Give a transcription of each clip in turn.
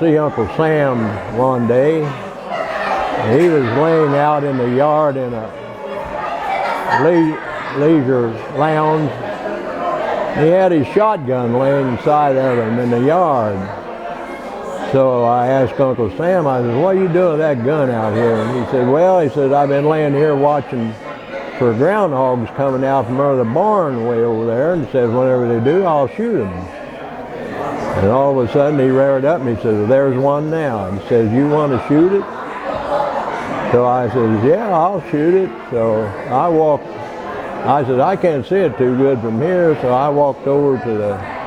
see Uncle Sam one day. He was laying out in the yard in a leisure lounge. He had his shotgun laying inside of him in the yard. So I asked Uncle Sam, I said, what are you doing with that gun out here? And he said, well, he said, I've been laying here watching for groundhogs coming out from under the barn way over there, and he says, whenever they do, I'll shoot them. And all of a sudden he reared up and he says, well, there's one now. And he says, you want to shoot it? So I said, yeah, I'll shoot it. So I said, I can't see it too good from here, so I walked over to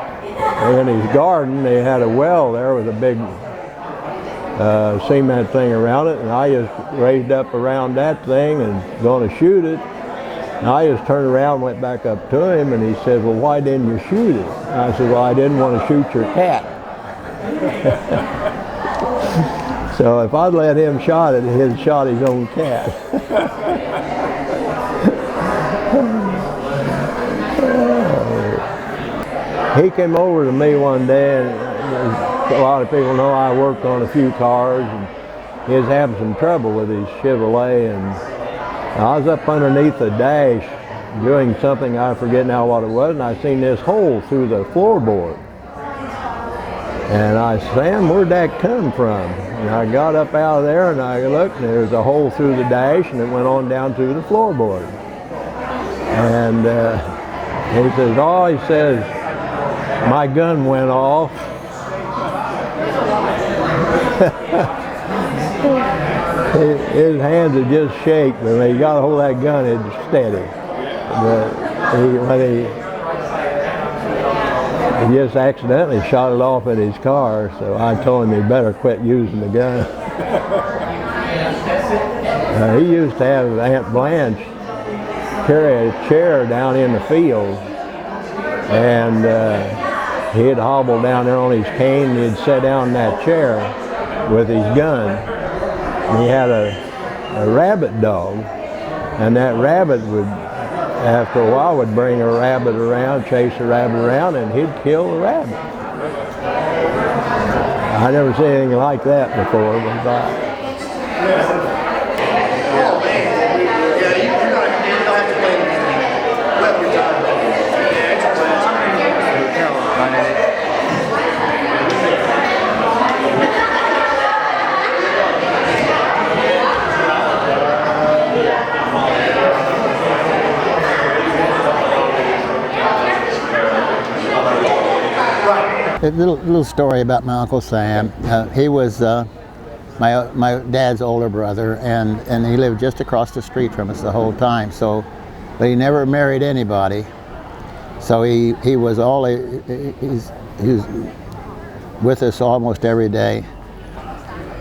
in his garden. They had a well there with a big cement thing around it, and I just raised up around that thing and going to shoot it. And I just turned around and went back up to him, and he said, well, why didn't you shoot it? And I said, well, I didn't want to shoot your cat. So if I'd let him shot it, he'd shot his own cat. He came over to me one day, and a lot of people know I worked on a few cars, and he was having some trouble with his Chevrolet, and I was up underneath the dash doing something, I forget now what it was, and I seen this hole through the floorboard. And I said, Sam, where'd that come from? And I got up out of there and I looked, and there was a hole through the dash, and it went on down through the floorboard. And he says, oh, he says, my gun went off. His hands would just shake, but when he got a hold of that gun, it was steady. But he just accidentally shot it off in his car, so I told him he better quit using the gun. He used to have Aunt Blanche carry a chair down in the field, and he'd hobble down there on his cane, and he'd sit down in that chair with his gun. And he had a rabbit dog, and that rabbit would, after a while, would bring a rabbit around, chase a rabbit around, and he'd kill the rabbit. I never seen anything like that before. A little story about my Uncle Sam. He was my dad's older brother, and he lived just across the street from us the whole time. So, but he never married anybody. So he was he's with us almost every day.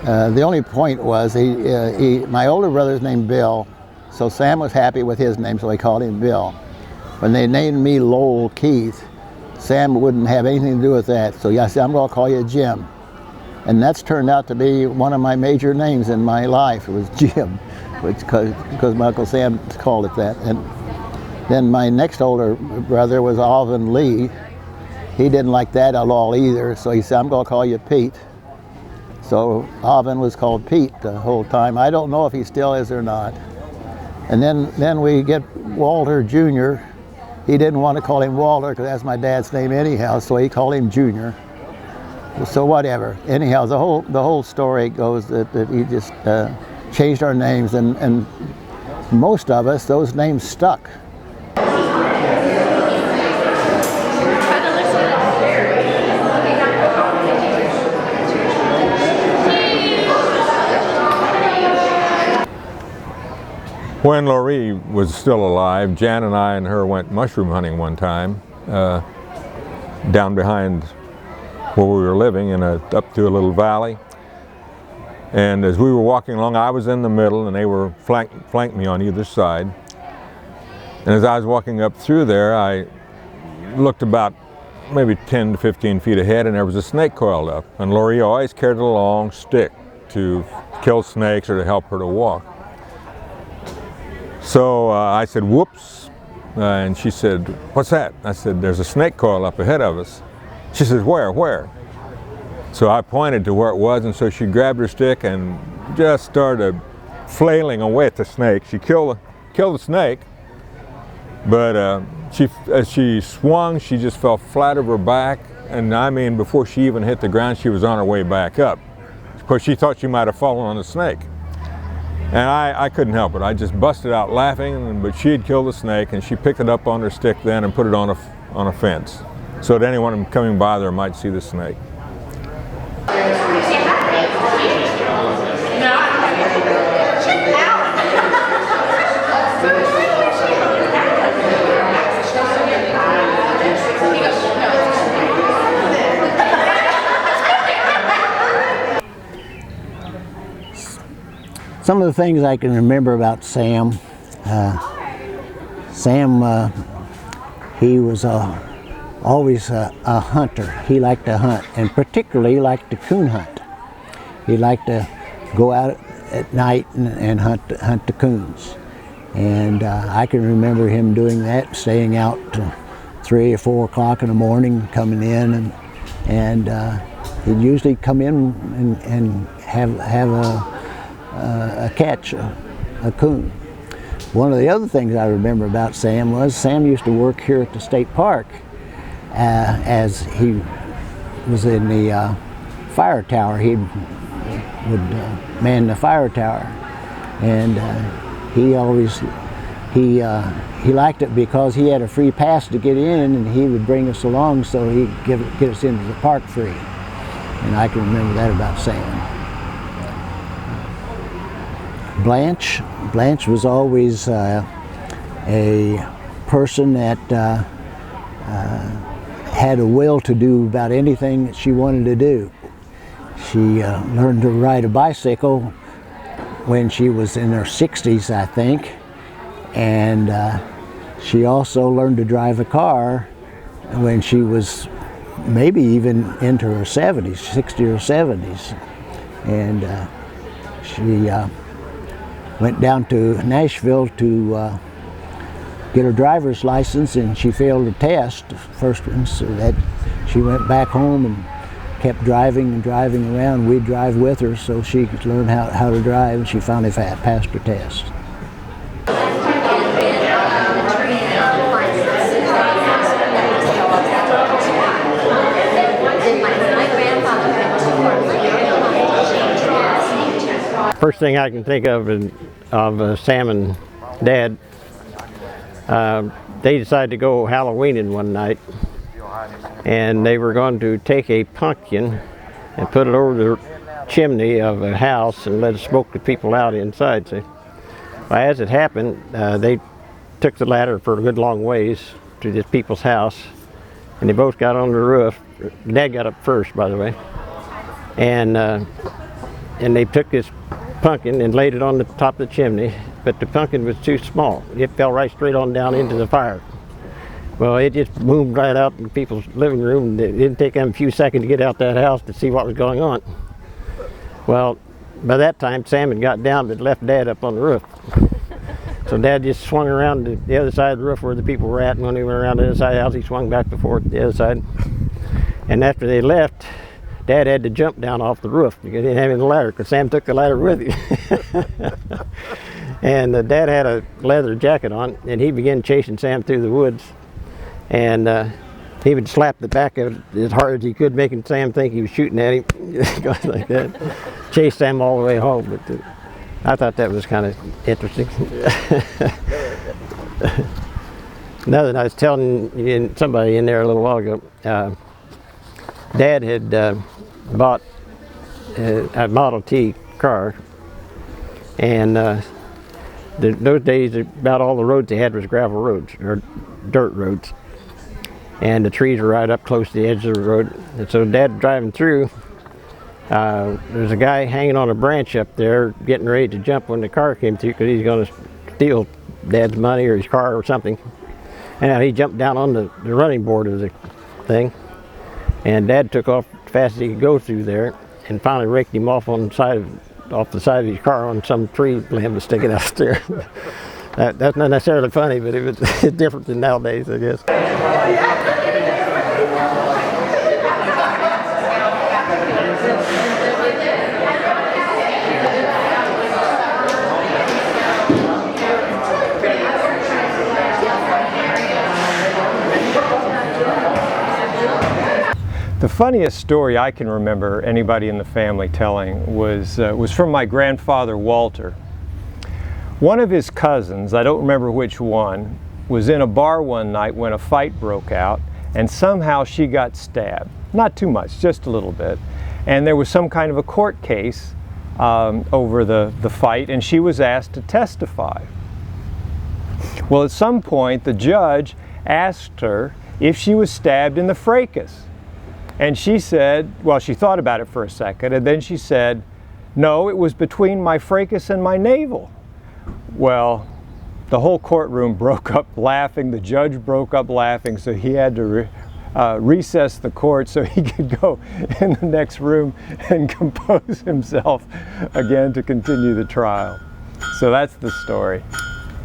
The only point was my older brother's named Bill, so Sam was happy with his name, so he called him Bill. When they named me Lowell Keith, Sam wouldn't have anything to do with that, so I said, I'm going to call you Jim. And that's turned out to be one of my major names in my life. It was Jim, because my Uncle Sam called it that. And then my next older brother was Alvin Lee. He didn't like that at all either, so he said, I'm going to call you Pete. So Alvin was called Pete the whole time. I don't know if he still is or not. And then we get Walter Jr. He didn't want to call him Walter because that's my dad's name anyhow, so he called him Junior. So whatever. Anyhow, the whole story goes that he just changed our names, and most of us, those names stuck. When Laurie was still alive, Jan and I and her went mushroom hunting one time down behind where we were living up to a little valley. And as we were walking along, I was in the middle and they were flanked me on either side. And as I was walking up through there, I looked about maybe 10 to 15 feet ahead, and there was a snake coiled up. And Laurie always carried a long stick to kill snakes or to help her to walk. So I said, whoops, and she said, what's that? I said, there's a snake coil up ahead of us. She says, where? So I pointed to where it was, and so she grabbed her stick and just started flailing away at the snake. She killed the snake, but as she swung, she just fell flat over her back, and I mean, before she even hit the ground, she was on her way back up. Of course, she thought she might have fallen on the snake. And I couldn't help it. I just busted out laughing, but she had killed the snake, and she picked it up on her stick then and put it on a fence, so that anyone coming by there might see the snake. Some of the things I can remember about Sam, he was always a hunter. He liked to hunt, and particularly he liked to coon hunt. He liked to go out at night and hunt the coons. And I can remember him doing that, staying out till 3 or 4 o'clock in the morning, coming in, and he'd usually come in and have a catch, a coon. One of the other things I remember about Sam was Sam used to work here at the state park as he was in the fire tower. He would man the fire tower, and he liked it because he had a free pass to get in, and he would bring us along so he'd get us into the park free. And I can remember that about Sam. Blanche was always a person that had a will to do about anything that she wanted to do. She learned to ride a bicycle when she was in her 60s, I think, and she also learned to drive a car when she was maybe even into her 70s, 60 or 70s, and she went down to Nashville to get her driver's license, and she failed the test, the first one, so that she went back home and kept driving and driving around. We'd drive with her so she could learn how to drive, and she finally passed her test. First thing I can think of Sam and Dad, they decided to go Halloweening one night, and they were going to take a pumpkin and put it over the chimney of a house and let it smoke the people out inside. So, well, as it happened, they took the ladder for a good long ways to this people's house, and they both got on the roof. Dad got up first, by the way, and they took this pumpkin and laid it on the top of the chimney, but the pumpkin was too small. It fell right straight on down into the fire. Well, it just boomed right out in people's living room. It didn't take them a few seconds to get out that house to see what was going on. Well, by that time, Sam had got down but left Dad up on the roof. So Dad just swung around to the other side of the roof where the people were at, and when he went around the other side of the house, he swung back and forth to the other side. And after they left, Dad had to jump down off the roof because he didn't have any ladder, because Sam took the ladder with him. And Dad had a leather jacket on, and he began chasing Sam through the woods. And he would slap the back of it as hard as he could, making Sam think he was shooting at him. Like that. Chased Sam all the way home. But I thought that was kind of interesting. Another thing I was telling somebody in there a little while ago, Dad had bought a Model T car, and those days about all the roads they had was gravel roads or dirt roads, and the trees were right up close to the edge of the road. And so Dad driving through, there's a guy hanging on a branch up there getting ready to jump when the car came through because he's going to steal Dad's money or his car or something. And he jumped down on the running board of the thing, and Dad took off as fast as he could go through there, and finally raked him off on the side of his car on some tree limb was sticking out there. That's not necessarily funny, but it was different than nowadays, I guess. The funniest story I can remember anybody in the family telling was from my grandfather Walter. One of his cousins, I don't remember which one, was in a bar one night when a fight broke out, and somehow she got stabbed. Not too much, just a little bit. And there was some kind of a court case over the fight, and she was asked to testify. Well, at some point, the judge asked her if she was stabbed in the fracas. And she said, well, she thought about it for a second, and then she said, no, it was between my fracas and my navel. Well, the whole courtroom broke up laughing. The judge broke up laughing, so he had to recess the court so he could go in the next room and compose himself again to continue the trial. So that's the story.